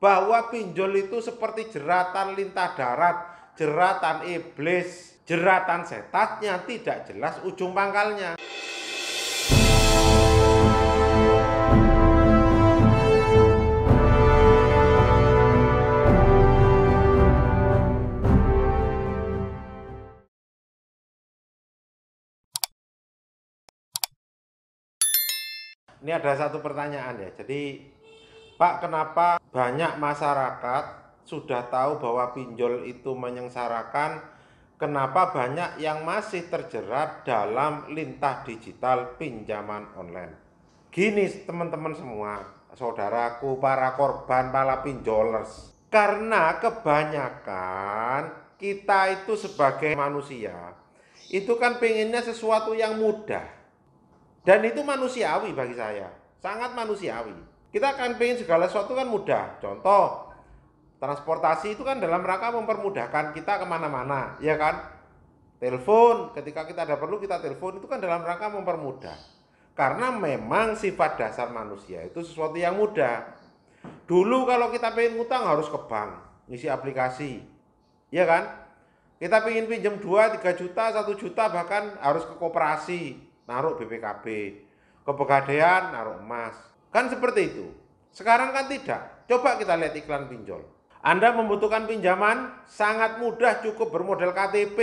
bahwa pinjol itu seperti jeratan lintah darat, jeratan iblis, jeratan setannya, tidak jelas ujung pangkalnya. Ini ada satu pertanyaan ya. Jadi, Pak, kenapa banyak masyarakat sudah tahu bahwa pinjol itu menyengsarakan? Kenapa banyak yang masih terjerat dalam lintah digital pinjaman online? Gini teman-teman semua, saudaraku, para korban, para pinjolers. Karena kebanyakan kita itu sebagai manusia, itu kan pengennya sesuatu yang mudah. Dan itu manusiawi bagi saya, sangat manusiawi. Kita akan pengen segala sesuatu kan mudah. Contoh, transportasi itu kan dalam rangka mempermudahkan kita kemana-mana, ya kan? Telepon, ketika kita ada perlu kita telepon, itu kan dalam rangka mempermudah. Karena memang sifat dasar manusia itu sesuatu yang mudah. Dulu kalau kita pengen ngutang harus ke bank, ngisi aplikasi, ya kan? Kita pengen pinjam 2, 3 juta, 1 juta, bahkan harus ke koperasi, naruh BPKB, ke Pegadaian naruh emas. Kan seperti itu. Sekarang kan tidak. Coba kita lihat iklan pinjol. Anda membutuhkan pinjaman, sangat mudah, cukup bermodal KTP,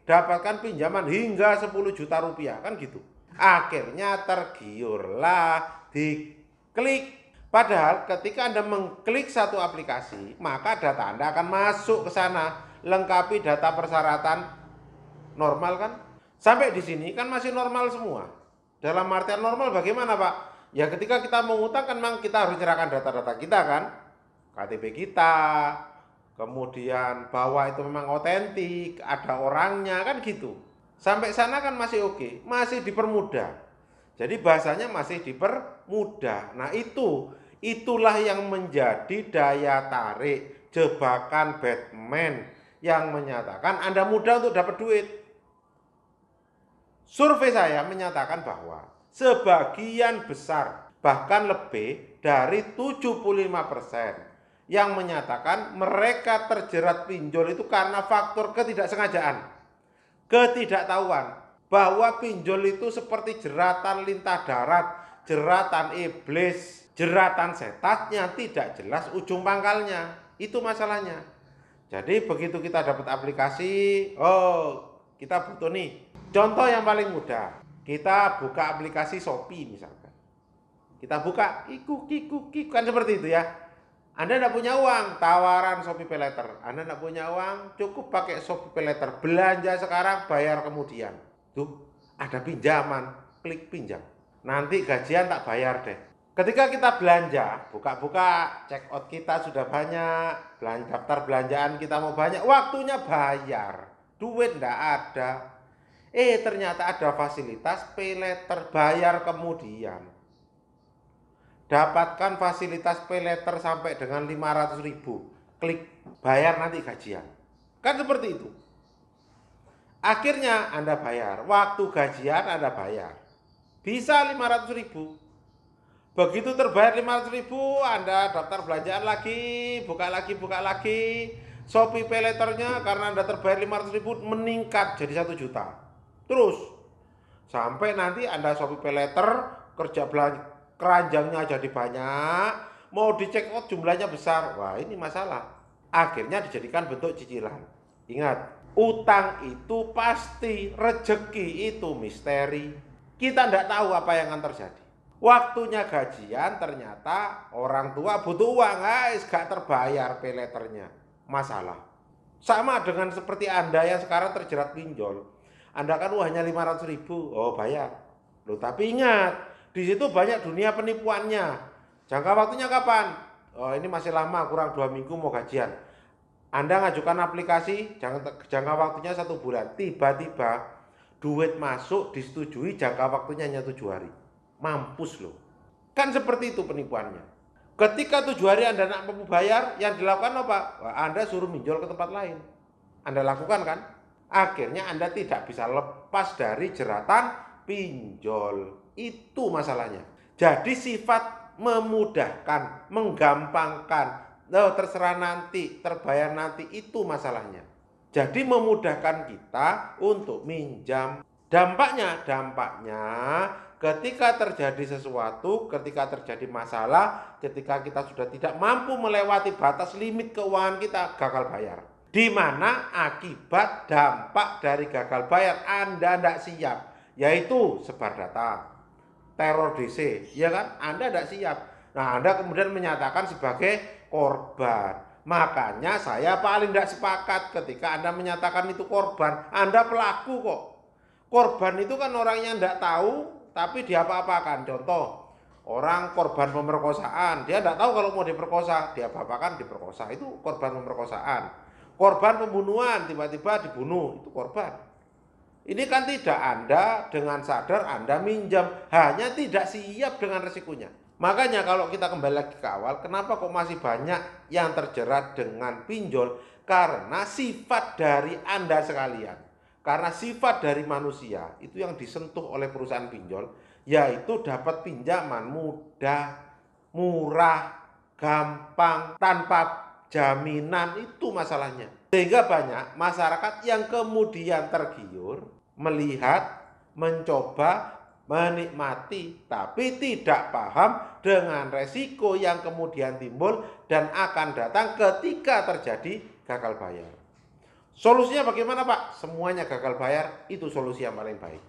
dapatkan pinjaman hingga 10 juta rupiah, kan gitu. Akhirnya tergiurlah, diklik. Padahal ketika Anda mengklik satu aplikasi, maka data Anda akan masuk ke sana, lengkapi data persyaratan normal kan? Sampai di sini kan masih normal semua. Dalam artian normal bagaimana, Pak? Ya ketika kita mengutang kan memang kita harus menyerahkan data-data kita kan, KTP kita, kemudian bahwa itu memang otentik, ada orangnya kan gitu. Sampai sana kan masih oke, masih dipermudah. Jadi bahasanya masih dipermudah. Nah itulah yang menjadi daya tarik jebakan Batman yang menyatakan Anda mudah untuk dapat duit. Survei saya menyatakan bahwa sebagian besar, bahkan lebih dari 75% yang menyatakan mereka terjerat pinjol itu karena faktor ketidaksengajaan, ketidaktahuan bahwa pinjol itu seperti jeratan lintah darat, jeratan iblis, jeratan setannya, tidak jelas ujung pangkalnya. Itu masalahnya. Jadi begitu kita dapat aplikasi, kita butuh nih. Contoh yang paling mudah, kita buka aplikasi Shopee misalkan. Kita buka, kiku, kan seperti itu ya. Anda tidak punya uang, tawaran Shopee Pay Later. Anda tidak punya uang, cukup pakai Shopee Pay Later. Belanja sekarang, bayar kemudian. Tuh, ada pinjaman, klik pinjam. Nanti gajian tak bayar deh. Ketika kita belanja, buka-buka, check out kita sudah banyak, daftar belanjaan kita mau banyak, waktunya bayar. Duit tidak ada. Ternyata ada fasilitas pay later, bayar kemudian. Dapatkan fasilitas pay later sampai dengan 500.000. Klik, bayar nanti gajian. Kan seperti itu. Akhirnya Anda bayar, waktu gajian Anda bayar. Bisa 500.000. Begitu terbayar 500.000, Anda daftar belanjaan lagi, buka lagi. Shopee Pay Later-nya karena Anda terbayar 500.000 meningkat jadi 1 juta. Terus sampai nanti Anda Shopee Pay Later, kerja belanja keranjangnya jadi banyak, mau di check out jumlahnya besar. Wah, ini masalah. Akhirnya dijadikan bentuk cicilan. Ingat, utang itu pasti, rezeki itu misteri. Kita tidak tahu apa yang akan terjadi. Waktunya gajian ternyata orang tua butuh uang, guys, gak terbayar pay letternya. Masalah. Sama dengan seperti Anda yang sekarang terjerat pinjol. Anda kan hanya 500.000, bayar. Loh, tapi ingat, di situ banyak dunia penipuannya. Jangka waktunya kapan? Ini masih lama, kurang 2 minggu mau gajian. Anda ngajukan aplikasi, jangka waktunya 1 bulan. Tiba-tiba duit masuk, disetujui, jangka waktunya hanya 7 hari. Mampus loh. Kan seperti itu penipuannya. Ketika 7 hari Anda tidak mampu bayar, yang dilakukan apa? Anda suruh minjol ke tempat lain. Anda lakukan kan? Akhirnya Anda tidak bisa lepas dari jeratan pinjol. Itu masalahnya. Jadi sifat memudahkan, menggampangkan, terserah nanti, terbayar nanti, itu masalahnya. Jadi memudahkan kita untuk minjam. Dampaknya ketika terjadi sesuatu, ketika terjadi masalah, ketika kita sudah tidak mampu melewati batas limit keuangan kita, gagal bayar. Di mana akibat dampak dari gagal bayar Anda tidak siap, yaitu sebar data, teror DC, ya kan? Anda tidak siap. Nah, Anda kemudian menyatakan sebagai korban. Makanya saya paling tidak sepakat ketika Anda menyatakan itu korban. Anda pelaku kok. Korban itu kan orang yang tidak tahu tapi diapa-apakan. Contoh, orang korban pemerkosaan, dia tidak tahu kalau mau diperkosa, diapa-apakan, diperkosa, itu korban pemerkosaan. Korban pembunuhan, tiba-tiba dibunuh, itu korban. Ini kan tidak, Anda dengan sadar Anda minjam, hanya tidak siap dengan resikonya. Makanya kalau kita kembali lagi ke awal, kenapa kok masih banyak yang terjerat dengan pinjol? Karena sifat dari Anda sekalian. Karena sifat dari manusia itu yang disentuh oleh perusahaan pinjol, yaitu dapat pinjaman mudah, murah, gampang, tanpa jaminan, itu masalahnya. Sehingga banyak masyarakat yang kemudian tergiur melihat, mencoba, menikmati, tapi tidak paham dengan resiko yang kemudian timbul dan akan datang ketika terjadi gagal bayar. Solusinya bagaimana, Pak? Semuanya gagal bayar, itu solusi yang paling baik.